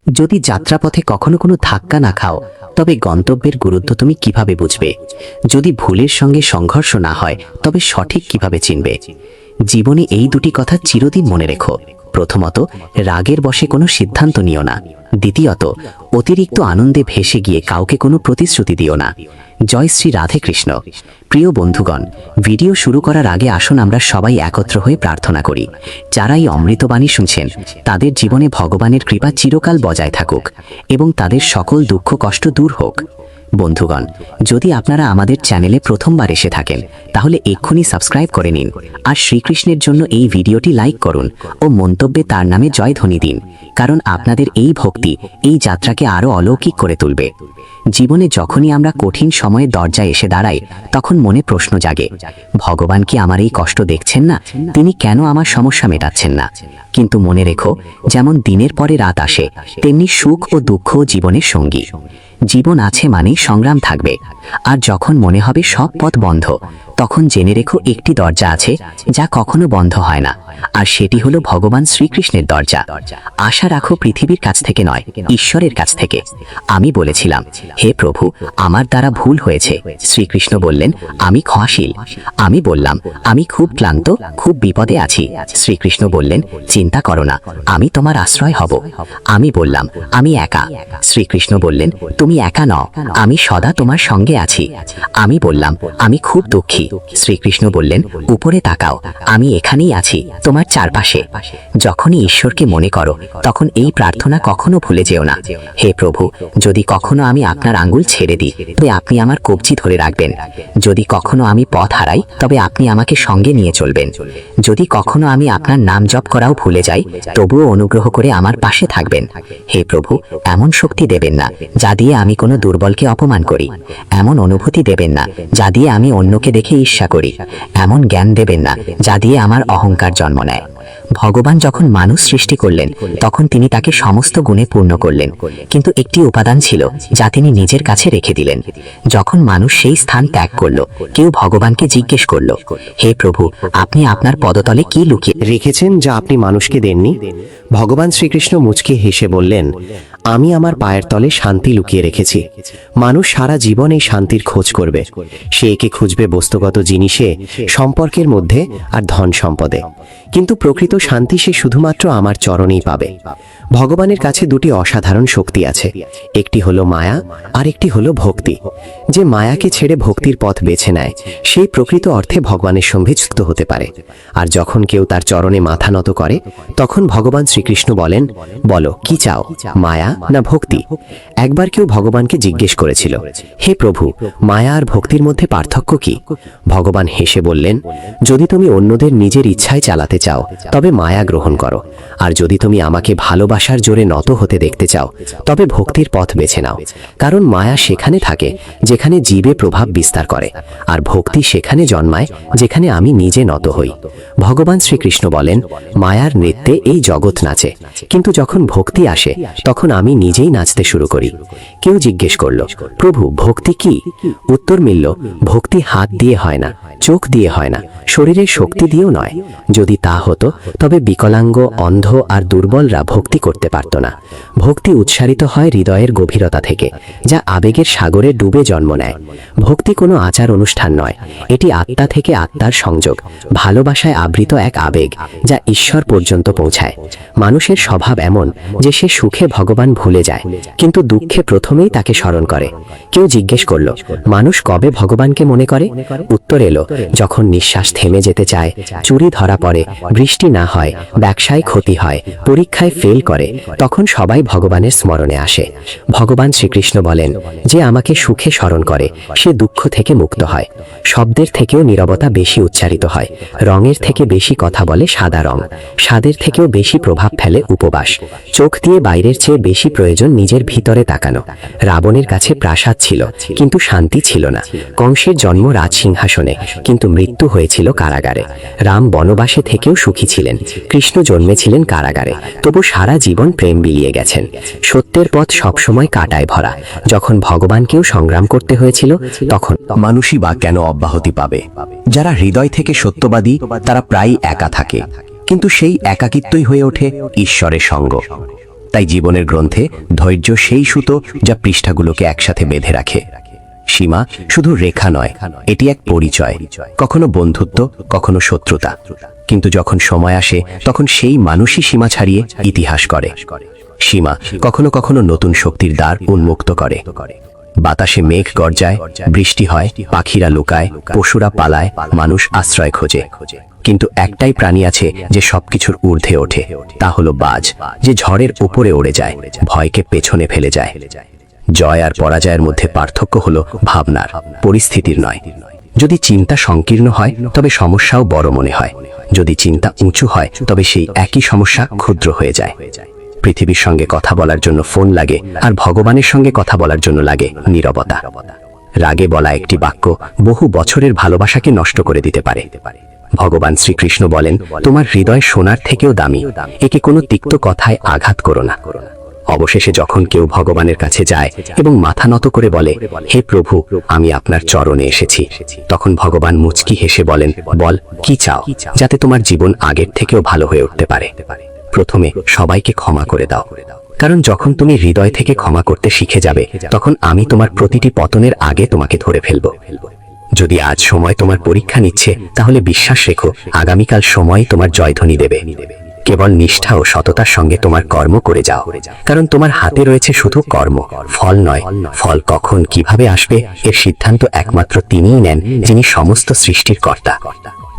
যদি যাত্রাপথে কখনো কোনো ধাক্কা না খাও, তবে গন্তব্যের গুরুত্ব তুমি কিভাবে বুঝবে? যদি ভুলের সঙ্গে সংঘর্ষ না হয়, তবে সঠিক কিভাবে চিনবে? জীবনে এই দুটি কথা চিরদিন মনে রেখো। প্রথমত, রাগের বশে কোনো সিদ্ধান্ত নিও না। দ্বিতীয়ত, অতিরিক্ত আনন্দে ভেসে গিয়ে কাউকে কোনো প্রতিশ্রুতি দিও না। জয় শ্রী রাধে কৃষ্ণ। প্রিয় বন্ধুগণ, ভিডিও শুরু করার আগে আসুন আমরা সবাই একত্র হয়ে প্রার্থনা করি। যারা এই অমৃতবাণী শুনছেন, তাদের জীবনে ভগবানের কৃপা চিরকাল বজায় থাকুক এবং তাদের সকল দুঃখ কষ্ট দূর হোক। বন্ধুগণ, যদি আপনারা আমাদের চ্যানেলে প্রথমবার এসে থাকেন, তাহলে এক্ষুনি সাবস্ক্রাইব করে নিন আর শ্রীকৃষ্ণের জন্য এই ভিডিওটি লাইক করুন ও মন্তব্যে তার নামে জয়ধ্বনি দিন, কারণ আপনাদের এই ভক্তি এই যাত্রাকে আরও অলৌকিক করে তুলবে। জীবনে যখনই আমরা কঠিন সময়ে দরজায় এসে দাঁড়াই, তখন মনে প্রশ্ন জাগে, ভগবান কি আমার এই কষ্ট দেখছেন না? তিনি কেন আমার সমস্যা মেটাচ্ছেন না? কিন্তু মনে রেখো, যেমন দিনের পরে রাত আসে, তেমনি সুখ ও দুঃখও জীবনের সঙ্গী। জীবন আছে মানেই সংগ্রাম থাকবে। আর যখন মনে হবে সব পথ বন্ধ, তখন জেনে রেখো একটি দরজা আছে যা কখনো বন্ধ হয় না, আর সেটি হলো ভগবান শ্রীকৃষ্ণের দরজা। আশা রাখো পৃথিবীর কাছ থেকে নয়, ঈশ্বরের কাছ থেকে। আমি বলেছিলাম, হে প্রভু, আমার দ্বারা ভুল হয়েছে। শ্রীকৃষ্ণ বললেন, আমি ক্ষমাশীল। আমি বললাম, আমি খুব ক্লান্ত, খুব বিপদে আছি। শ্রীকৃষ্ণ বললেন, চিন্তা করো না, আমি তোমার আশ্রয় হব। আমি বললাম, আমি একা। শ্রীকৃষ্ণ বললেন, তুমি একা নও, আমি সদা তোমার সঙ্গে আছি। আমি বললাম, আমি খুব দুঃখী। শ্রীকৃষ্ণ বললেন, উপরে তাকাও, আমি এখানেই আছি, তোমার চারপাশে। যখনই ঈশ্বরকে মনে করো, তখন এই প্রার্থনা কখনো ভুলে যেও না, হে প্রভু, যদি কখনো আমি আপনার আঙ্গুল ছেড়ে দিই, তবে আপনি আমার কবজি ধরে রাখবেন। যদি কখনো আমি পথ হারাই, তবে আপনি আমাকে সঙ্গে নিয়ে চলবেন। যদি কখনো আমি আপনার নাম জপ করাও ভুলে যাই, তবুও অনুগ্রহ করে আমার পাশে থাকবেন। হে প্রভু, এমন শক্তি দেবেন না যা দিয়ে আমি কোনো দুর্বলকে অপমান করি। এমন অনুভূতি দেবেন না যা দিয়ে আমি অন্যকে দেখে ঈর্ষা করি। এমন জ্ঞান দেবেন না যা দিয়ে আমার অহংকার জন্ম নেয়। ভগবান যখন মানুষ সৃষ্টি করলেন, তখন তিনি তাকে সমস্ত গুণে পূর্ণ করলেন, কিন্তু একটি উপাদান ছিল যা তিনি নিজের কাছে রেখে দিলেন। যখন মানুষ সেই স্থান ত্যাগ করল, কেউ ভগবানকে জিজ্ঞেস করল, হে প্রভু, আপনি আপনার পদতলে কি লুকিয়ে রেখেছেন যা আপনি মানুষকে দেননি? ভগবান শ্রীকৃষ্ণ মুচকি হেসে বললেন, আমি আমার পায়ের তলে শান্তি লুকিয়ে রেখেছি। মানুষ সারা জীবন এই শান্তির খোঁজ করবে। সে একে খুঁজবে বস্তুগত জিনিসে, সম্পর্কের মধ্যে আর ধন সম্পদে, কিন্তু প্রকৃত শান্তি সে শুধুমাত্র আমার চরণেই পাবে। ভগবানের কাছে দুটি অসাধারণ শক্তি আছে, একটি হলো মায়া আর একটি হলো ভক্তি। যে মায়াকে ছেড়ে ভক্তির পথ বেছে নেয়, সেই প্রকৃত অর্থে ভগবানের সঙ্গে যুক্ত হতে পারে। আর যখন কেউ তার চরণে মাথা নত করে, তখন ভগবান শ্রীকৃষ্ণ বলেন, বলো কি চাও, মায়া না ভক্তি? একবার কেউ ভগবানকে জিজ্ঞেস করেছিল, হে প্রভু, মায়া আর ভক্তির মধ্যে পার্থক্য কি? ভগবান হেসে বললেন, যদি তুমি অন্যদের নিজের ইচ্ছায় চালাতে চাও, তবে মায়া গ্রহণ করো, আর যদি তুমি আমাকে ভালোবাসার জোরে নত হতে দেখতে চাও, তবে ভক্তির পথ বেছে নাও। কারণ মায়া সেখানে থাকে যেখানে জীবে প্রভাব বিস্তার করে, আর ভক্তি সেখানে জন্মায় যেখানে আমি নিজে নত হই। ভগবান শ্রীকৃষ্ণ বলেন, মায়ার নৃত্যে এই জগৎ নাচে, কিন্তু যখন ভক্তি আসে, তখন আমি নিজেই নাচতে শুরু করি। কেউ জিজ্ঞেস করল, প্রভু, ভক্তি কি? উত্তর মিলল, ভক্তি হাত দিয়ে হয় না, চোখ দিয়ে হয় না, শরীরের শক্তি দিয়েও নয়। যদি তা হতো, তবে বিকলাঙ্গ, অন্ধ আর দুর্বলরা ভক্তি করতে পারত না। ভক্তি উৎসারিত হয় হৃদয়ের গভীরতা থেকে, যা আবেগের সাগরে ডুবে জন্ম নেয়। ভক্তি কোনো আচার অনুষ্ঠান নয়, এটি আত্মা থেকে আত্মার সংযোগ, ভালোবাসায় আবৃত এক আবেগ যা ঈশ্বর পর্যন্ত পৌঁছায়। মানুষের স্বভাব এমন যে সে সুখে ভগবান ভুলে যায়, কিন্তু দুঃখে প্রথমেই তাকে স্মরণ করে। কেউ জিজ্ঞেস করল, মানুষ কবে ভগবানকে মনে করে? উত্তর এলো, যখন নিঃশ্বাস থেমে যেতে চায়, চুরি ধরা পড়ে, বৃষ্টি না হয়, ব্যবসায় ক্ষতি হয়, পরীক্ষায় ফেল করে, তখন সবাই ভগবানের স্মরণে আসে। ভগবান শ্রীকৃষ্ণ বলেন, যে আমাকে সুখে স্মরণ করে সে দুঃখ থেকে মুক্ত হয়। শব্দের থেকেও নীরবতা বেশি উচ্চারিত হয়, রঙের থেকে বেশি কথা বলে সাদা রং, স্বাদের থেকেও বেশি প্রভাব ফেলে উপবাস। চোখ দিয়ে বাইরের চেয়ে বেশি প্রয়োজন নিজের ভিতরে তাকানো। রাবণের কাছে প্রাসাদ ছিল, কিন্তু শান্তি ছিল না। কংসের জন্ম রাজসিংহাসনে, কিন্তু মৃত্যু হয়েছিল কারাগারে। রাম বনবাসে থেকেও সুখী ছিলেন, কৃষ্ণ জন্মেছিলেন কারাগারে, তবু সারা জীবন প্রেম বিলিয়ে গেছেন। সত্যের পথ সবসময় কাঁটায় ভরা। যখন ভগবানকেও সংগ্রাম করতে হয়েছিল, তখন মানুষই বা কেন অব্যাহতি পাবে? যারা হৃদয় থেকে সত্যবাদী, তারা প্রায়ই একা থাকে, কিন্তু সেই একাকিত্বই হয়ে ওঠে ঈশ্বরের সঙ্গ। তাই জীবনের গ্রন্থে ধৈর্য সেই সুতো যা পৃষ্ঠাগুলোকে একসাথে বেঁধে রাখে। সীমা শুধু রেখা নয়, এটি এক পরিচয়, কখনো বন্ধুত্ব, কখনো শত্রুতা। কিন্তু যখন সময় আসে তখন সেই মানুষই সীমা ছাড়িয়ে ইতিহাস করে। সীমা কখনো কখনো নতুন শক্তির দ্বার উন্মুক্ত করে। বাতাসে মেঘ গর্জায়, বৃষ্টি হয়, পাখিরা লুকায়, পশুরা পালায়, মানুষ আশ্রয় খোঁজে। কিন্তু একটাই প্রাণী আছে যে সবকিছুর ঊর্ধ্বে ওঠে, তা হলো বাজ, যে ঝড়ের উপরে উড়ে যায়, ভয়কে পেছনে ফেলে যায়। জয় আর পরাজয়ের মধ্যে পার্থক্য হলো ভাবনার, পরিস্থিতির নয়। যদি চিন্তা সংকীর্ণ হয় তবে সমস্যাও বড় মনে হয়, যদি চিন্তা উঁচু হয় তবে সেই একই সমস্যা ক্ষুদ্র হয়ে যায়। পৃথিবীর সঙ্গে কথা বলার জন্য ফোন লাগে, আর ভগবানের সঙ্গে কথা বলার জন্য লাগে নীরবতা। রাগে বলা একটি বাক্য বহু বছরের ভালোবাসাকে নষ্ট করে দিতে পারে। ভগবান শ্রীকৃষ্ণ বলেন, তোমার হৃদয় সোনার থেকেও দামি, একে কোনো তিক্ত কথায় আঘাত করো না। অবশেষে যখন কেউ ভগবানের কাছে যায় এবং মাথা নত করে বলে, হে প্রভু, আমি আপনার চরণে এসেছি, তখন ভগবান মুচকি হেসে বলেন, বল কি চাও, যাতে তোমার জীবন আগের থেকেও ভালো হয়ে উঠতে পারে। প্রথমে সবাইকে ক্ষমা করে দাও, কারণ যখন তুমি হৃদয় থেকে ক্ষমা করতে শিখে যাবে তখন আমি তোমার প্রতিটি পতনের আগে তোমাকে ধরে ফেলব। যদি আজ সময় তোমার পরীক্ষা নিচ্ছে, তাহলে বিশ্বাস রেখো আগামীকাল সময় তোমার জয়ধ্বনি দেবে। কেবল নিষ্ঠা ও সততার সঙ্গে তোমার কর্ম করে যাও, কারণ তোমার হাতে রয়েছে শুধু কর্ম, ফল নয়। ফল কখন কিভাবে আসবে এর সিদ্ধান্ত একমাত্র তিনিই নেন, যিনি সমস্ত সৃষ্টির কর্তা।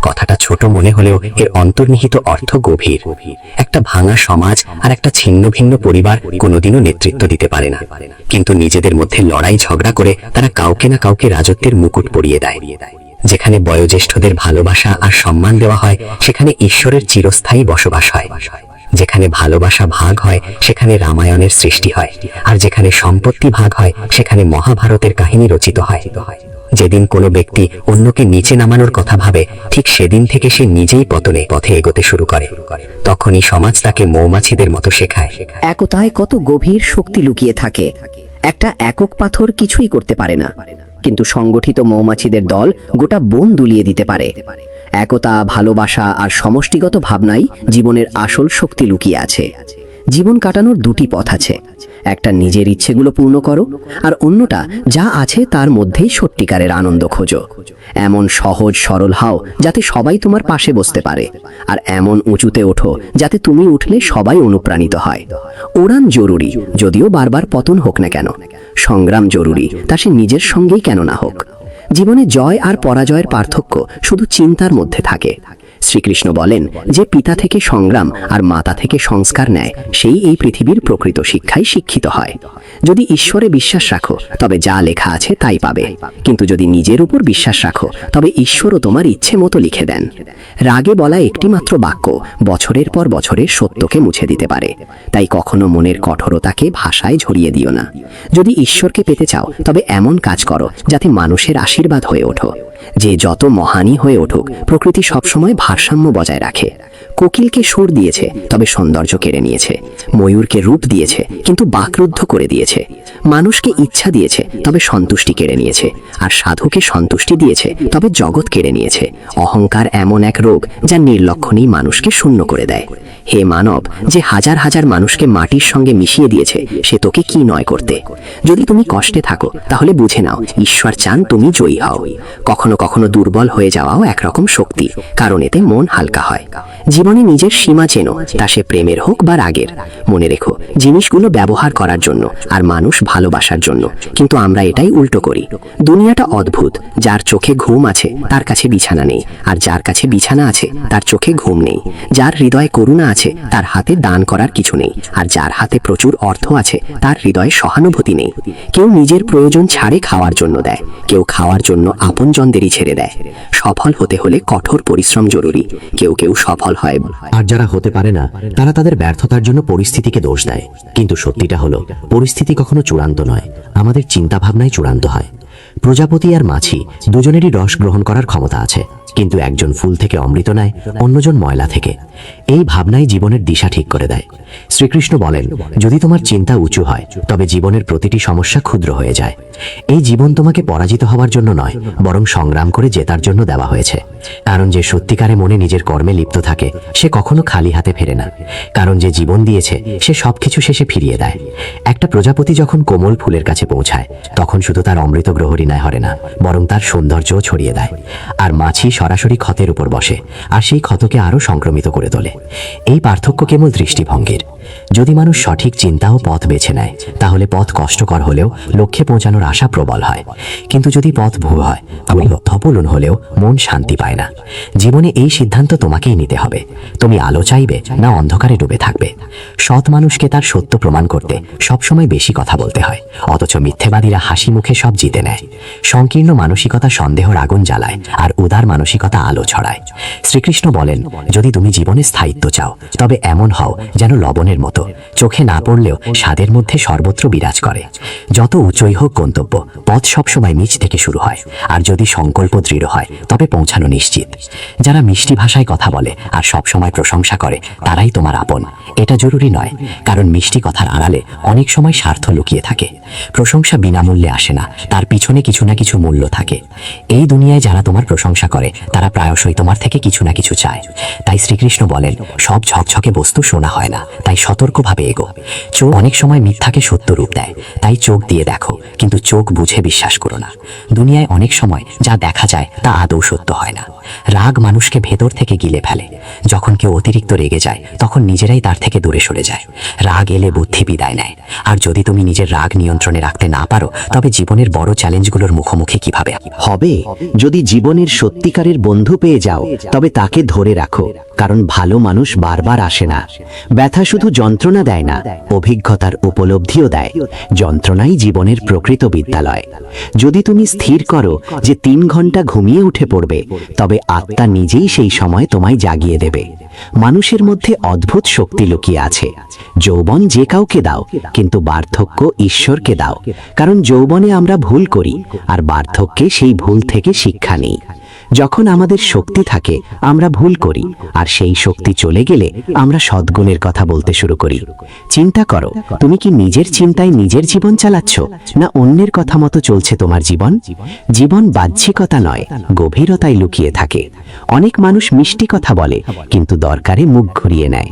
কথাটা ছোট মনে হলেও এর অন্তর্নিহিত অর্থ গভীর। একটা ভাঙা সমাজ আর একটা ছিন্ন ভিন্ন পরিবার কোনোদিনও নেতৃত্ব দিতে পারে না, কিন্তু নিজেদের মধ্যে লড়াই ঝগড়া করে তারা কাউকে না কাউকে রাজত্বের মুকুট পরিয়ে দেয়। যেখানে বয়োজ্যেষ্ঠদের ভালোবাসা আর সম্মান দেওয়া হয়, সেখানে ঈশ্বরের চিরস্থায়ী বসবাস হয়। যেখানে ভালোবাসা ভাগ হয়, সেখানে রামায়ণের সৃষ্টি হয়, আর যেখানে সম্পত্তি ভাগ হয়, সেখানে মহাভারতের কাহিনী রচিত হয়। যেদিন কোনো ব্যক্তি অন্যকে নিচে নামানোর কথা ভাবে, ঠিক সেদিন থেকে সে নিজেই পতনে পথে এগোতে শুরু করে। তখনই সমাজ তাকে মৌমাছিদের মতো শেখায়। একতায় কত গভীর শক্তি লুকিয়ে থাকে। একটা একক পাথর কিছুই করতে পারে না, কিন্তু সংগঠিত মৌমাছিদের দল গোটা বন দুলিয়ে দিতে পারে। একতা, ভালোবাসা আর সমষ্টিগত ভাবনাই জীবনের আসল শক্তি লুকিয়ে আছে। জীবন কাটানোর দুটি পথ আছে, একটা নিজের ইচ্ছেগুলো পূর্ণ করো, আর অন্যটা যা আছে তার মধ্যেই সত্যিকারের আনন্দ খোঁজো। এমন সহজ সরল হও যাতে সবাই তোমার পাশে বসতে পারে, আর এমন উঁচুতে ওঠো যাতে তুমি উঠলে সবাই অনুপ্রাণিত হয়। উড়ান জরুরি, যদিও বারবার পতন হোক না কেন। সংগ্রাম জরুরি, তা সে নিজের সঙ্গেই কেন না হোক। জীবনে জয় আর পরাজয়ের পার্থক্য শুধু চিন্তার মধ্যে থাকে। শ্রীকৃষ্ণ বলেন, যে পিতা থেকে সংগ্রাম আর মাতা থেকে সংস্কার নেয়, সেই এই পৃথিবীর প্রকৃত শিক্ষায় শিক্ষিত হয়। যদি ঈশ্বরে বিশ্বাস রাখো তবে যা লেখা আছে তাই পাবে, কিন্তু যদি নিজের উপর বিশ্বাস রাখো তবে ঈশ্বরও তোমার ইচ্ছে মতো লিখে দেন। রাগে বলা একটি মাত্র বাক্য বছরের পর বছরের সত্যকে মুছে দিতে পারে। তাই কখনো মনের কঠোরতাকে ভাষায় ঝরিয়ে দিও না। যদি ঈশ্বরকে পেতে চাও তবে এমন কাজ করো যাতে মানুষের আশীর্বাদ হয়ে ওঠো। যে যত মহানই হয়ে উঠুক, প্রকৃতি সবসময় ভারসাম্য বজায় রাখে। কোকিলকে সুর দিয়েছে তবে সৌন্দর্য কেড়ে নিয়েছে, ময়ূরকে রূপ দিয়েছে কিন্তু বাকরুদ্ধ করে দিয়েছে, মানুষকে ইচ্ছা দিয়েছে তবে সন্তুষ্টি কেড়ে নিয়েছে, আর সাধুকে সন্তুষ্টি দিয়েছে তবে জগৎ কেড়ে নিয়েছে। অহংকার এমন এক রোগ যা নির্লক্ষণেই মানুষকে শূন্য করে দেয়। হে মানব, যে হাজার হাজার মানুষকে মাটির সঙ্গে মিশিয়ে দিয়েছে, সে তোকে কি নয় করতে? যদি তুমি কষ্টে থাকো তাহলে বুঝে নাও ঈশ্বর চান তুমি জয়ী হও। কখনো কখনো দুর্বল হয়ে যাওয়াও একরকম শক্তি, কারণ এতে মন হালকা হয়। জীবনে নিজের সীমা চেনো, তা সে প্রেমের হোক বা রাগের। মনে রেখো, জিনিসগুলো ব্যবহার করার জন্য আর মানুষ ভালোবাসার জন্য, কিন্তু আমরা এটাই উল্টো করি। দুনিয়াটা অদ্ভুত, যার চোখে ঘুম আছে তার কাছে বিছানা নেই, আর যার কাছে বিছানা আছে তার চোখে ঘুম নেই। যার হৃদয়ে করুণা আছে তার হাতে দান করার কিছু নেই, আর যার হাতে প্রচুর অর্থ আছে তার হৃদয়ে সহানুভূতি নেই। কেউ নিজের প্রয়োজন ছাড়ে খাওয়ার জন্য দেয়, কেউ খাওয়ার জন্য আপনজনদেরই ছেড়ে দেয়। সফল হতে হলে কঠোর পরিশ্রম জরুরি। কেউ কেউ সফল হয়, আর যারা হতে পারে না তারা তাদের ব্যর্থতার জন্য পরিস্থিতিকে দোষ দেয়। কিন্তু সত্যিটা হলো, পরিস্থিতি কখনো চূড়ান্ত নয়, আমাদের চিন্তাভাবনাই চূড়ান্ত হয়। প্রজাপতি আর মাছি দুজনেরই রস গ্রহণ করার ক্ষমতা আছে, কিন্তু একজন ফুল থেকে অমৃত নেয়, অন্যজন ময়লা থেকে। এই ভাবনাই জীবনের দিশা ঠিক করে দেয়। শ্রীকৃষ্ণ বলেন, যদি তোমার চিন্তা উঁচু হয় তবে জীবনের প্রতিটি সমস্যা ক্ষুদ্র হয়ে যায়। এই জীবন তোমাকে পরাজিত হওয়ার জন্য নয়, বরং সংগ্রাম করে জেতার জন্য দেওয়া হয়েছে। কারণ যে সত্যিকারে মনে নিজের কর্মে লিপ্ত থাকে সে কখনো খালি হাতে ফেরে না। কারণ যে জীবন দিয়েছে সে সবকিছু শেষে ফিরিয়ে দেয়। একটা প্রজাপতি যখন কোমল ফুলের কাছে পৌঁছায় তখন শুধু তার অমৃত গ্রহণই নয় হরে না, বরং তার সৌন্দর্যও ছড়িয়ে দেয়। আর মাছি সরাসরি ক্ষতের উপর বসে আর সেই ক্ষতকে আরো সংক্রমিত করে তোলে। এই পার্থক্য কেবল দৃষ্টিভঙ্গির। যদি মানুষ সঠিক চিন্তা ও পথ বেছে নেয় তাহলে পথ কষ্টকর হলেও লক্ষ্যে পৌঁছানোর আশা প্রবল হয়। কিন্তু যদি পথ ভুল হয় তবে ধপলন হলেও মন শান্তি পায় না। জীবনে এই সিদ্ধান্ত তোমাকেই নিতে হবে, তুমি আলো চাইবে না অন্ধকারে ডুবে থাকবে। সৎ মানুষকে তার সত্য প্রমাণ করতে সবসময় বেশি কথা বলতে হয়, অথচ মিথ্যেবাদীরা হাসি মুখে সব জিতে নেয়। সংকীর্ণ মানসিকতা সন্দেহর আগুন জ্বালায় আর উদার মানসিকতা আলো ছড়ায়। শ্রীকৃষ্ণ বলেন, যদি তুমি জীবনে স্থায়িত্ব চাও তবে এমন হও যেন লবণের মতো, চোখে না পড়লেও স্বাদের মধ্যে সর্বত্র বিরাজ করে। যত উঁচুই হোক গন্তব্য, পথ সবসময় নিচ থেকে শুরু হয়। আর যদি সংকল্প দৃঢ় হয় তবে পৌঁছানো নিশ্চিত। যারা মিষ্টি ভাষায় কথা বলে আর সবসময় প্রশংসা করে তারাই তোমার আপন। এটা জরুরি নয়, কারণ মিষ্টি কথার আড়ালে অনেক সময় স্বার্থ লুকিয়ে থাকে। প্রশংসা বিনামূল্যে আসে না, তার পিছনে কিছু না কিছু মূল্য থাকে। এই দুনিয়ায় যারা তোমার প্রশংসা করে তারা প্রায়শই তোমার থেকে কিছু না কিছু চায়। তাই শ্রীকৃষ্ণ বলেন, সব ঝকঝকে বস্তু সোনা হয় না, তাই সতর্কভাবে এগো। চোখ অনেক সময় মিথ্যাকে সত্য রূপ দেয়, তাই চোখ দিয়ে দেখো, কিন্তু চোখ বুঝে বিশ্বাস করো না। দুনিয়ায় অনেক সময় যা দেখা যায় তা আদৌ সত্য হয় না। রাগ মানুষকে ভেতর থেকে গিলে ফেলে। যখন কেউ অতিরিক্ত রেগে যায় তখন নিজেরাই তার থেকে দূরে সরে যায়। রাগ এলে বুদ্ধি বিদায় নেয়। আর যদি তুমি নিজের রাগ নিয়ন্ত্রণে রাখতে না পারো তবে জীবনের বড় চ্যালেঞ্জগুলোর মুখোমুখি কিভাবে হবে? যদি জীবনের সত্যিকারের বন্ধু পেয়ে যাও তবে তাকে ধরে রাখো, কারণ ভালো মানুষ বারবার আসে না। ব্যথা শুধু যন্ত্রণা দেয় না, অভিজ্ঞতার উপলব্ধিও দেয়। যন্ত্রণাই জীবনের প্রকৃত বিদ্যালয়। যদি তুমি স্থির করো যে 3 ঘন্টা ঘুমিয়ে উঠে পড়বে, তবে আত্মা নিজেই সেই সময় তোমায় জাগিয়ে দেবে। মানুষের মধ্যে অদ্ভুত শক্তি লুকিয়ে আছে। যৌবন যে কাউকে দাও, কিন্তু বার্ধক্য ঈশ্বরকে দাও। কারণ যৌবনে আমরা ভুল করি আর বার্ধক্যে সেই ভুল থেকে শিক্ষা নেই। যখন আমাদের শক্তি থাকে আমরা ভুল করি, আর সেই শক্তি চলে গেলে আমরা সদ্গুণের কথা বলতে শুরু করি। চিন্তা করো, তুমি কি নিজের চিন্তায় নিজের জীবন চালাচ্ছ, না অন্যের কথা মতো চলছে তোমার জীবন? জীবন বাহ্যিকতা নয়, গভীরতায় লুকিয়ে থাকে। অনেক মানুষ মিষ্টি কথা বলে কিন্তু দরকারে মুখ ঘুরিয়ে নেয়।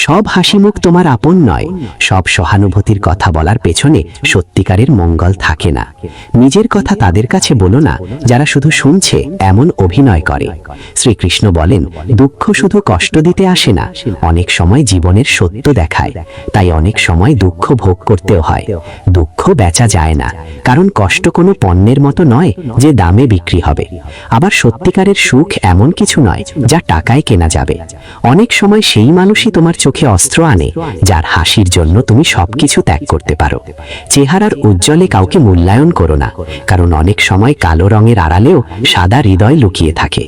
সব হাসি মুখ তোমার আপন নয়, সব সহানুভূতির কথা বলার পেছনে সত্যিকারের মঙ্গল থাকে না। নিজের কথা তাদের কাছে বলো না যারা শুধু শুনছে এমন অভিনয় করে। শ্রীকৃষ্ণ বলেন, দুঃখ শুধু কষ্ট দিতে আসে না, অনেক সময় জীবনের সত্য দেখায়। তাই অনেক সময় দুঃখ ভোগ করতেও হয়। দুঃখ বেচা যায় না, কারণ কষ্ট কোনো পণ্যের মতো নয় যে দামে বিক্রি হবে। আবার সত্যিকারের সুখ এমন কিছু নয় যা টাকায় কেনা যাবে। অনেক সময় সেই মানুষই তোমার চোখে অস্ত্র আনে যার হাসির জন্য তুমি সবকিছু ত্যাগ করতে পারো। চেহারার উজ্জ্বলে কাউকে মূল্যায়ন করো না, কারণ অনেক সময় কালো রঙের আড়ালেও সাদা হৃদয় লুকিয়ে থাকে।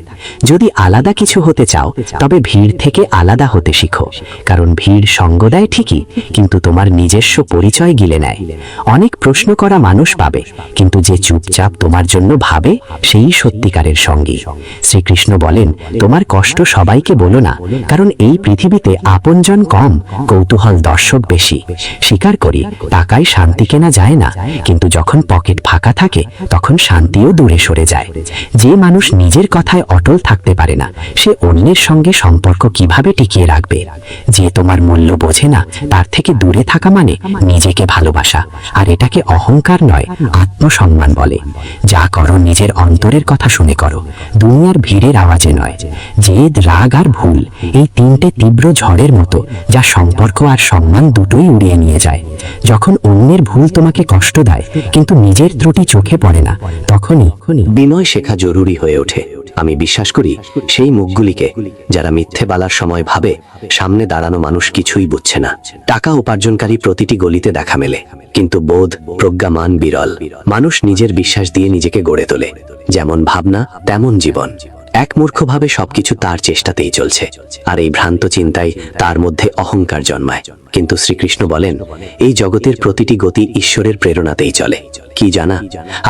যদি আলাদা কিছু হতে চাও তবে ভিড় থেকে আলাদা হতে শিখো, কারণ ভিড় সঙ্গ দেয় ঠিকই, কিন্তু তোমার নিজস্ব পরিচয় গিলে নেয়। অনেক প্রশ্ন করা মানুষ পাবে, কিন্তু যে চুপচাপ তোমার জন্য ভাবে সেই সত্যিকারের সঙ্গী। শ্রীকৃষ্ণ বলেন, তোমার কষ্ট সবাইকে বলো না, কারণ এই পৃথিবীতে আপনজন কম, কৌতূহল দর্শক বেশি। স্বীকার করি, টাকায় শান্তি কেনা যায় না, কিন্তু যখন পকেট ফাঁকা থাকে তখন শান্তিও দূরে সরে যায়। যে মানুষ নিজের কথায় অটল থাকতে পারে না সে অন্যের সঙ্গে সম্পর্ক কিভাবে টিকিয়ে রাখবে? যে তোমার মূল্য বোঝে না তার থেকে দূরে থাকা মানে নিজেকে ভালোবাসা, আর এটাকে অহংকার নয়, আত্মসম্মান বলে। যা করো নিজের অন্তরের কথা শুনে করো, দুনিয়ার ভিড়ের আওয়াজে নয়। জেদ, রাগ আর ভুল, এই তিনটে তীব্র ঝড়ের মতো যা সম্পর্ক আর সম্মান দুটোই উড়িয়ে নিয়ে যায়। যখন অন্যের ভুল তোমাকে কষ্ট দেয় কিন্তু নিজের ত্রুটি চোখে পড়ে না, তখনই বিনয় শেখা জরুরি হয়ে ওঠে। আমি বিশ্বাস করি সেই মুখগুলিকে যারা মিথ্যে বলার সময় ভাবে সামনে দাঁড়ানো মানুষ কিছুই বুঝছে না। টাকা উপার্জনকারী প্রতিটি গলিতে দেখা মেলে, কিন্তু বোধ, প্রজ্ঞামান বিরল। মানুষ নিজের বিশ্বাস দিয়ে নিজেকে গড়ে তোলে। যেমন ভাবনা তেমন জীবন। এক মূর্খভাবে সবকিছু তার চেষ্টাতেই চলছে, আর এই ভ্রান্ত চিন্তায় তার মধ্যে অহংকার জন্মায়। কিন্তু শ্রীকৃষ্ণ বলেন, এই জগতের প্রতিটি গতি ঈশ্বরের প্রেরণাতেই চলে। কি জানা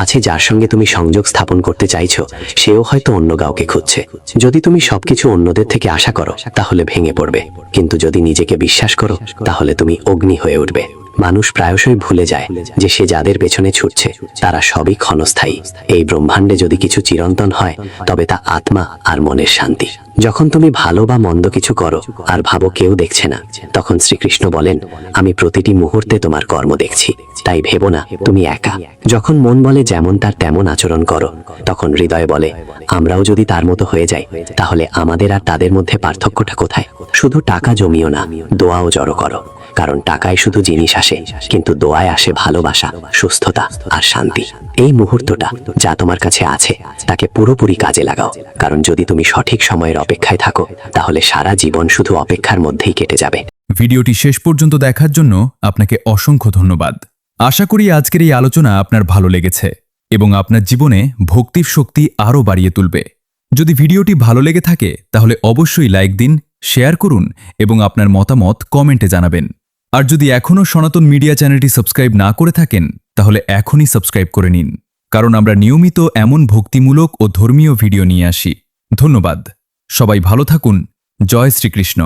আছে, যার সঙ্গে তুমি সংযোগ স্থাপন করতে চাইছো সেও হয়তো অন্য কাউকে খুঁজছে। যদি তুমি সবকিছু অন্যদের থেকে আশা করো তাহলে ভেঙে পড়বে, কিন্তু যদি নিজেকে বিশ্বাস করো তাহলে তুমি অগ্নি হয়ে উঠবে। মানুষ প্রায়শই ভুলে যায় যে সে যাদের পেছনে ছুটছে তারা সবই ক্ষণস্থায়ী। এই ব্রহ্মাণ্ডে যদি কিছু চিরন্তন হয় তবে তা আত্মা আর মনের শান্তি। যখন তুমি ভালো বা মন্দ কিছু করো আর ভাবো কেউ দেখছে না, তখন শ্রীকৃষ্ণ বলেন, আমি প্রতিটি মুহূর্তে তোমার কর্ম দেখছি, তাই ভেবো না তুমি একা। যখন মন বলে যেমন তার তেমন আচরণ করো, তখন হৃদয় বলে আমরাও যদি তার মতো হয়ে যাই তাহলে আমাদের আর তাদের মধ্যে পার্থক্যটা কোথায়? শুধু টাকা জমিও না, দোয়াও জড়ো করো, কারণ টাকায় শুধু জিনিস আসে, কিন্তু দোয়ায় আসে ভালোবাসা, সুস্থতা আর শান্তি। এই মুহূর্তটা যা তোমার কাছে আছে তাকে পুরোপুরি কাজে লাগাও, কারণ যদি তুমি সঠিক সময়ের অপেক্ষায় থাকো তাহলে সারা জীবন শুধু অপেক্ষার মধ্যেই কেটে যাবে। ভিডিওটি শেষ পর্যন্ত দেখার জন্য আপনাকে অসংখ্য ধন্যবাদ। আশা করি আজকের এই আলোচনা আপনার ভালো লেগেছে এবং আপনার জীবনে ভক্তির শক্তি আরও বাড়িয়ে তুলবে। যদি ভিডিওটি ভালো লেগে থাকে তাহলে অবশ্যই লাইক দিন, শেয়ার করুন এবং আপনার মতামত কমেন্টে জানাবেন। আর যদি এখনও সনাতন মিডিয়া চ্যানেলটি সাবস্ক্রাইব না করে থাকেন তাহলে এখনই সাবস্ক্রাইব করে নিন, কারণ আমরা নিয়মিত এমন ভক্তিমূলক ও ধর্মীয় ভিডিও নিয়ে আসি। ধন্যবাদ। সবাই ভালো থাকুন। জয় শ্রীকৃষ্ণ।